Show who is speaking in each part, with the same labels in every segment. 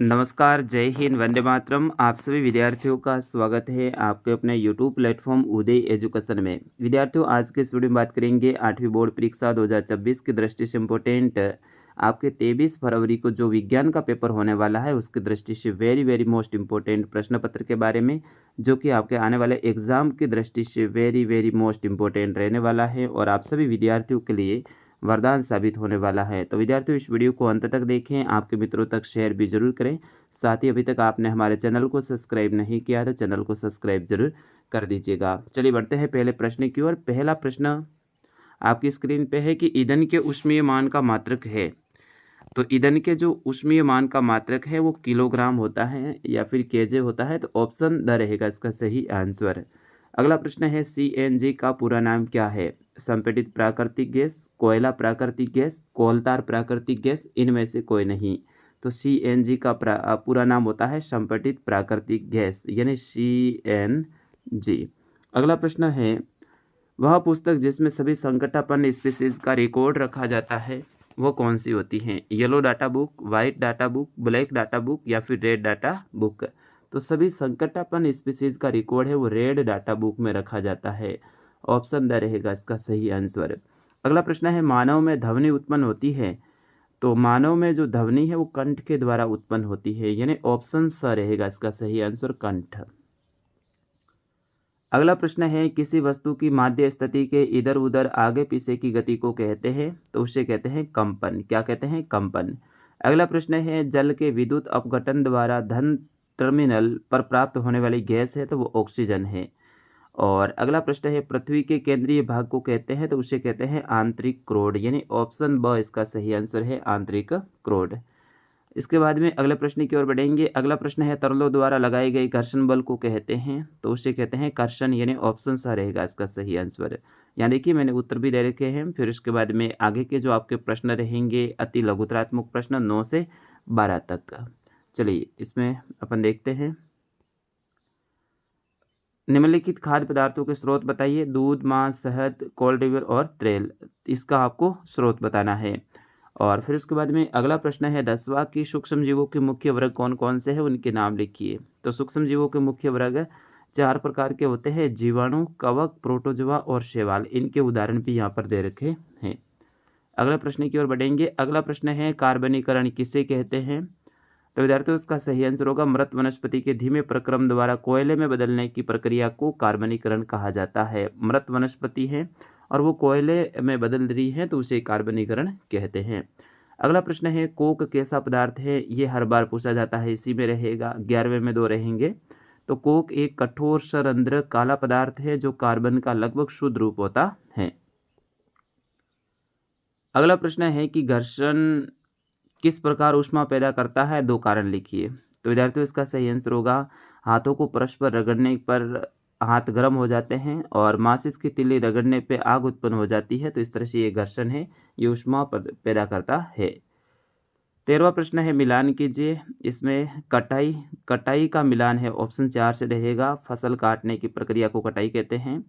Speaker 1: नमस्कार, जय हिंद, वंदे मातरम। आप सभी विद्यार्थियों का स्वागत है आपके अपने यूट्यूब प्लेटफॉर्म उदय एजुकेशन में। विद्यार्थियों, आज के इस वीडियो में बात करेंगे 8वीं बोर्ड परीक्षा 2026 की दृष्टि से इम्पोर्टेंट आपके 23 फरवरी को जो विज्ञान का पेपर होने वाला है उसकी दृष्टि से वेरी वेरी मोस्ट इम्पोर्टेंट प्रश्न पत्र के बारे में, जो कि आपके आने वाले एग्जाम की दृष्टि से वेरी वेरी मोस्ट इम्पोर्टेंट रहने वाला है और आप सभी विद्यार्थियों के लिए वरदान साबित होने वाला है। तो विद्यार्थियों, इस वीडियो को अंत तक देखें, आपके मित्रों तक शेयर भी जरूर करें। साथ ही अभी तक आपने हमारे चैनल को सब्सक्राइब नहीं किया तो चैनल को सब्सक्राइब जरूर कर दीजिएगा। चलिए बढ़ते हैं पहले प्रश्न की ओर। पहला प्रश्न आपकी स्क्रीन पे है कि ईंधन के ऊष्मीय मान का मात्रक है। तो ईंधन के जो ऊष्मीय मान का मात्रक है वो किलोग्राम होता है या फिर केजे होता है। तो ऑप्शन द रहेगा इसका सही आंसर। अगला प्रश्न है सीएनजी का पूरा नाम क्या है। संपीड़ित प्राकृतिक गैस, कोयला प्राकृतिक गैस, कोलतार प्राकृतिक गैस, इनमें से कोई नहीं। तो सीएनजी का पूरा नाम होता है संपीड़ित प्राकृतिक गैस यानी सीएनजी। अगला प्रश्न है वह पुस्तक जिसमें सभी संकटापन्न स्पीशीज का रिकॉर्ड रखा जाता है वो कौन सी होती हैं। Yellow data book, white data book, black data book या फिर रेड डाटा बुक। तो सभी संकटापन्न स्पीशीज का रिकॉर्ड है वो रेड डाटा बुक में रखा जाता है। ऑप्शन द रहेगा इसका सही आंसर। अगला प्रश्न है मानव में ध्वनि उत्पन्न होती है। तो मानव में जो ध्वनि है वो कंठ के द्वारा उत्पन्न होती है यानी ऑप्शन स रहेगा इसका सही आंसर कंठ। अगला प्रश्न है किसी वस्तु की माध्य स्थिति के इधर उधर आगे पीछे की गति को कहते हैं। तो उसे कहते हैं कंपन। क्या कहते हैं? कंपन। अगला प्रश्न है जल के विद्युत अपघटन द्वारा धन टर्मिनल पर प्राप्त होने वाली गैस है तो वो ऑक्सीजन है। और अगला प्रश्न है पृथ्वी के केंद्रीय भाग को कहते हैं। तो उसे कहते हैं आंतरिक क्रोड यानी ऑप्शन ब इसका सही आंसर है आंतरिक क्रोड। इसके बाद में अगले प्रश्न की ओर बढ़ेंगे। अगला प्रश्न है तरलों द्वारा लगाए गए घर्षण बल को कहते हैं। तो उसे कहते हैं कर्षण यानी ऑप्शन सा रहेगा इसका सही आंसर। यहाँ देखिए मैंने उत्तर भी दे रखे हैं। फिर उसके बाद में आगे के जो आपके प्रश्न रहेंगे अति लघुतरात्मक प्रश्न 9 से 12 तक। चलिए इसमें अपन देखते हैं। निम्नलिखित खाद्य पदार्थों के स्रोत बताइए। दूध, मांस, शहद, कोल्ड रिवर और त्रेल। इसका आपको स्रोत बताना है। और फिर उसके बाद में अगला प्रश्न है 10वां की सूक्ष्म जीवों के मुख्य वर्ग कौन कौन से हैं उनके नाम लिखिए। तो सूक्ष्म जीवों के मुख्य वर्ग 4 प्रकार के होते हैं। जीवाणु, कवक, प्रोटोजोआ और शैवाल। इनके उदाहरण भी यहाँ पर दे रखे हैं। अगला प्रश्न की ओर बढ़ेंगे। अगला प्रश्न है कार्बनीकरण किसे कहते हैं। तो विद्यार्थियों इसका सही आंसर होगा मृत वनस्पति के धीमे प्रक्रम द्वारा कोयले में बदलने की प्रक्रिया को कार्बनीकरण कहा जाता है। मृत वनस्पति है और वो कोयले में बदल रही है तो उसे कार्बनीकरण कहते हैं। अगला प्रश्न है कोक कैसा पदार्थ है। ये हर बार पूछा जाता है, इसी में रहेगा। 11वें में 2 रहेंगे। तो कोक एक कठोर सरंध्र काला पदार्थ है जो कार्बन का लगभग शुद्ध रूप होता है। अगला प्रश्न है कि घर्षण किस प्रकार ऊष्मा पैदा करता है। 2 कारण लिखिए। तो विद्यार्थियों इसका सही आंसर होगा हाथों को परस्पर रगड़ने पर हाथ गर्म हो जाते हैं और माचिस की तीली रगड़ने पे आग उत्पन्न हो जाती है। तो इस तरह से ये घर्षण है, ये ऊष्मा पैदा करता है। 13वां प्रश्न है मिलान कीजिए। इसमें कटाई का मिलान है। ऑप्शन 4 से रहेगा। फसल काटने की प्रक्रिया को कटाई कहते हैं।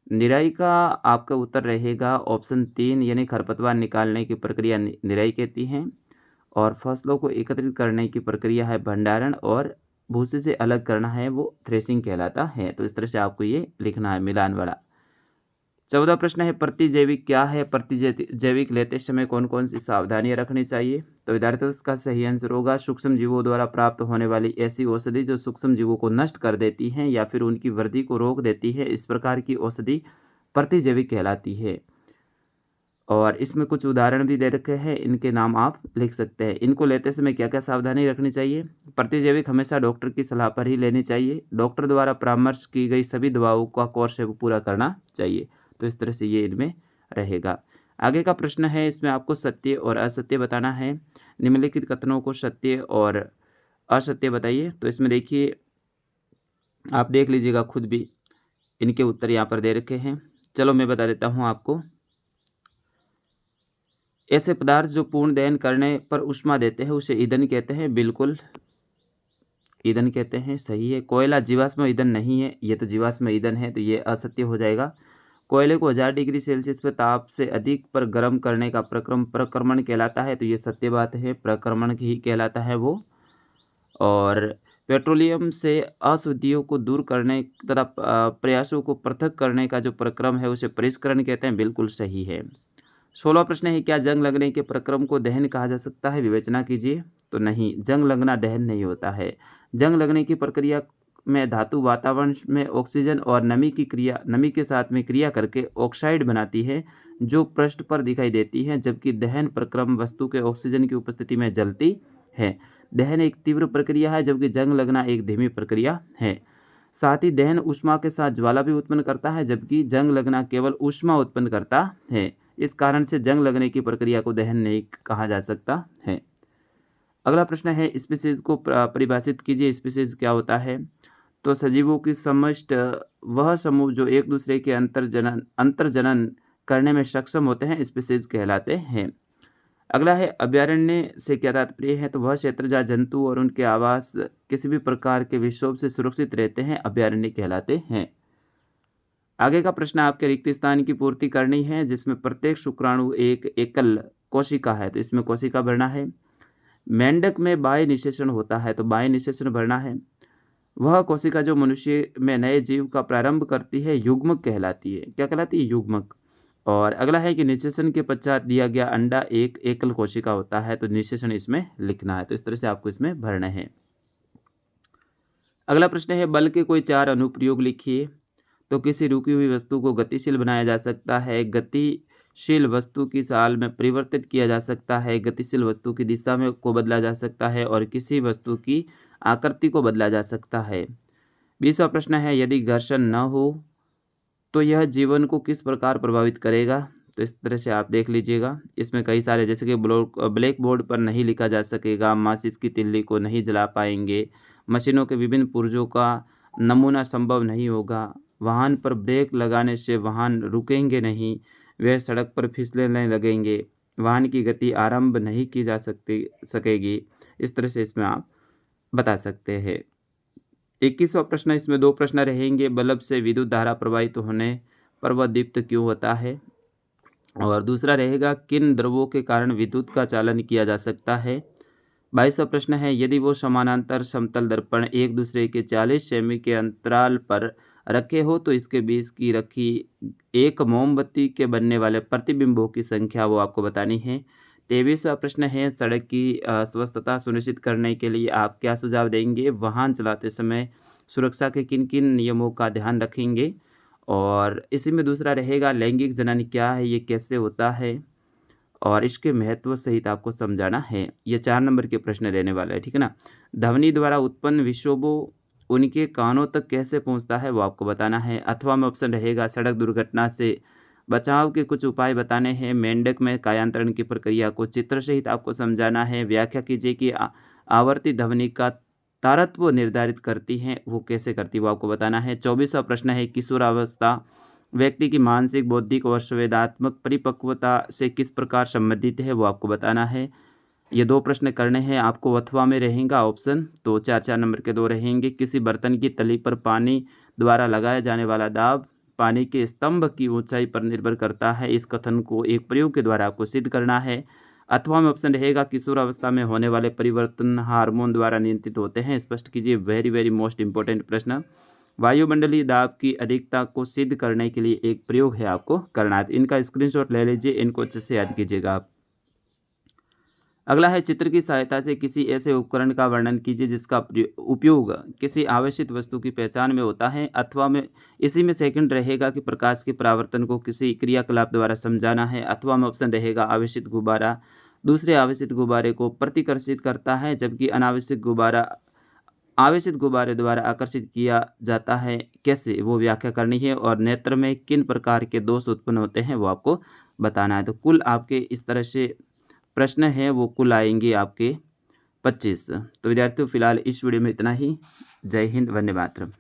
Speaker 1: निराई का आपका उत्तर रहेगा ऑप्शन 3 यानी खरपतवार निकालने की प्रक्रिया निराई कहती है। और फसलों को एकत्रित करने की प्रक्रिया है भंडारण और भूसे से अलग करना है वो थ्रेसिंग कहलाता है। तो इस तरह से आपको ये लिखना है मिलान वाला। 14 प्रश्न है प्रतिजैविक क्या है। प्रतिजैविक लेते समय कौन कौन सी सावधानियां रखनी चाहिए। तो विद्यार्थियों इसका सही आंसर होगा सूक्ष्म जीवों द्वारा प्राप्त होने वाली ऐसी औषधि जो सूक्ष्म जीवों को नष्ट कर देती हैं या फिर उनकी वृद्धि को रोक देती है, इस प्रकार की औषधि प्रतिजैविक कहलाती है। और इसमें कुछ उदाहरण भी दे रखे हैं, इनके नाम आप लिख सकते हैं। इनको लेते समय क्या क्या सावधानी रखनी चाहिए। प्रतिजैविक हमेशा डॉक्टर की सलाह पर ही लेनी चाहिए। डॉक्टर द्वारा परामर्श की गई सभी दवाओं का कोर्स है वो पूरा करना चाहिए। तो इस तरह से ये इनमें रहेगा। आगे का प्रश्न है इसमें आपको सत्य और असत्य बताना है। निम्नलिखित कथनों को सत्य और असत्य बताइए। तो इसमें देखिए आप देख लीजिएगा खुद भी, इनके उत्तर यहाँ पर दे रखे हैं। चलो मैं बता देता हूँ आपको। ऐसे पदार्थ जो पूर्ण दहन करने पर ऊष्मा देते हैं उसे ईंधन कहते हैं। बिल्कुल ईंधन कहते हैं, सही है। कोयला जीवाश्म ईंधन नहीं है, ये तो जीवाश्म ईंधन है, तो ये असत्य हो जाएगा। कोयले को 1000 डिग्री सेल्सियस पर ताप से अधिक पर गर्म करने का प्रक्रम प्रक्रमण कहलाता है। तो ये सत्य बात है, प्रक्रमण ही कहलाता है वो। और पेट्रोलियम से अशुद्धियों को दूर करने तथा प्रयासों को पृथक करने का जो प्रक्रम है उसे परिष्करण कहते हैं। बिल्कुल सही है। 16वां प्रश्न है, क्या जंग लगने के प्रक्रम को दहन कहा जा सकता है? विवेचना कीजिए। तो नहीं, जंग लगना दहन नहीं होता है। जंग लगने की प्रक्रिया में धातु वातावरण में ऑक्सीजन और नमी के साथ में क्रिया करके ऑक्साइड बनाती है जो पृष्ठ पर दिखाई देती है, जबकि दहन प्रक्रम वस्तु के ऑक्सीजन की उपस्थिति में जलती है। दहन एक तीव्र प्रक्रिया है जबकि जंग लगना एक धीमी प्रक्रिया है। साथ ही दहन ऊष्मा के साथ ज्वाला भी उत्पन्न करता है जबकि जंग लगना केवल ऊष्मा उत्पन्न करता है। इस कारण से जंग लगने की प्रक्रिया को दहन नहीं कहा जा सकता है। अगला प्रश्न है, स्पीशीज को परिभाषित कीजिए। स्पीशीज क्या होता है? तो सजीवों की समष्ट वह समूह जो एक दूसरे के अंतर्जनन करने में सक्षम होते हैं स्पीशीज कहलाते हैं। अगला है, अभयारण्य से क्या तात्पर्य है? तो वह क्षेत्र जहाँ जंतु और उनके आवास किसी भी प्रकार के विक्षोभ से सुरक्षित रहते हैं अभयारण्य कहलाते हैं। आगे का प्रश्न आपके रिक्त स्थान की पूर्ति करनी है जिसमें प्रत्येक शुक्राणु एक एकल कोशिका है, तो इसमें कोशिका भरना है। मेंढक में बाह्य निषेचन होता है, तो बाह्य निषेचन भरना है। वह कोशिका जो मनुष्य में नए जीव का प्रारंभ करती है युग्मक कहलाती है। क्या कहलाती है? युग्मक। और अगला है कि निषेचन के पश्चात दिया गया अंडा एक एकल कोशिका होता है, तो निषेचन इसमें लिखना है। तो इस तरह से आपको इसमें भरना है। अगला प्रश्न है, बल के कोई 4 अनुप्रयोग लिखिए। तो किसी रुकी हुई वस्तु को गतिशील बनाया जा सकता है, गतिशील वस्तु की चाल में परिवर्तित किया जा सकता है, गतिशील वस्तु की दिशा में को बदला जा सकता है और किसी वस्तु की आकृति को बदला जा सकता है। 20वां प्रश्न है, यदि घर्षण न हो तो यह जीवन को किस प्रकार प्रभावित करेगा? तो इस तरह से आप देख लीजिएगा। इसमें कई सारे, जैसे कि ब्लैक बोर्ड पर नहीं लिखा जा सकेगा, माचिस की तिल्ली को नहीं जला पाएंगे, मशीनों के विभिन्न पुर्जों का नमूना संभव नहीं होगा, वाहन पर ब्रेक लगाने से वाहन रुकेंगे नहीं, वह सड़क पर फिसलने लगेंगे, वाहन की गति आरंभ नहीं की जा सकेगी। इस तरह से इसमें आप बता सकते हैं। 21वां प्रश्न, इसमें 2 प्रश्न रहेंगे। बल्ब से विद्युत धारा प्रवाहित होने पर वह दीप्त क्यों होता है? और दूसरा रहेगा, किन द्रव्यों के कारण विद्युत का चालन किया जा सकता है? 22वां प्रश्न है, यदि वो समानांतर समतल दर्पण एक दूसरे के 40 सेमी के अंतराल पर रखे हो तो इसके बीच की रखी एक मोमबत्ती के बनने वाले प्रतिबिंबों की संख्या वो आपको बतानी है। 23वां प्रश्न है, सड़क की स्वस्थता सुनिश्चित करने के लिए आप क्या सुझाव देंगे? वाहन चलाते समय सुरक्षा के किन किन नियमों का ध्यान रखेंगे? और इसी में दूसरा रहेगा, लैंगिक जनन क्या है, ये कैसे होता है और इसके महत्व सहित आपको समझाना है। ये 4 नंबर के प्रश्न रहने वाला है, ठीक है ना। ध्वनि द्वारा उत्पन्न विक्षोभों उनके कानों तक कैसे पहुंचता है वो आपको बताना है। अथवा में ऑप्शन रहेगा, सड़क दुर्घटना से बचाव के कुछ उपाय बताने हैं। मेंढक में कायांतरण की प्रक्रिया को चित्र सहित आपको समझाना है। व्याख्या कीजिए कि आवर्ती ध्वनि का तारत्व निर्धारित करती हैं, वो कैसे करती है वो आपको बताना है। 24वां प्रश्न है, किशोरावस्था व्यक्ति की मानसिक, बौद्धिक और संवेदनात्मक परिपक्वता से किस प्रकार संबंधित है वो आपको बताना है। ये 2 प्रश्न करने हैं आपको। अथवा में रहेगा ऑप्शन, तो 4-4 नंबर के 2 रहेंगे। किसी बर्तन की तली पर पानी द्वारा लगाया जाने वाला दाब पानी के स्तंभ की ऊंचाई पर निर्भर करता है। इस कथन को एक प्रयोग के द्वारा आपको सिद्ध करना है। अथवा में ऑप्शन रहेगा, किशोरावस्था में होने वाले परिवर्तन हार्मोन द्वारा नियंत्रित होते हैं। स्पष्ट कीजिए। वेरी वेरी मोस्ट इंपॉर्टेंट प्रश्न। वायुमंडलीय दाब की अधिकता को सिद्ध करने के लिए एक प्रयोग है आपको करना है। इनका स्क्रीनशॉट ले लीजिए, इनको अच्छे से याद कीजिएगा आप। अगला है, चित्र की सहायता से किसी ऐसे उपकरण का वर्णन कीजिए जिसका उपयोग किसी आवश्यक वस्तु की पहचान में होता है। अथवा में इसी में सेकंड रहेगा कि प्रकाश के परावर्तन को किसी क्रियाकलाप द्वारा समझाना है। अथवा में ऑप्शन रहेगा, आवेशित गुब्बारा दूसरे आवेशित गुब्बारे को प्रतिकर्षित करता है जबकि अनावश्यक गुब्बारा आवेशित गुब्बारे द्वारा आकर्षित किया जाता है, कैसे वो व्याख्या करनी है। और नेत्र में किन प्रकार के दोष उत्पन्न होते हैं वो आपको बताना है। तो कुल आपके इस तरह से प्रश्न है वो कुल आएंगे आपके 25। तो विद्यार्थियों फिलहाल इस वीडियो में इतना ही। जय हिंद, वंदे मातरम।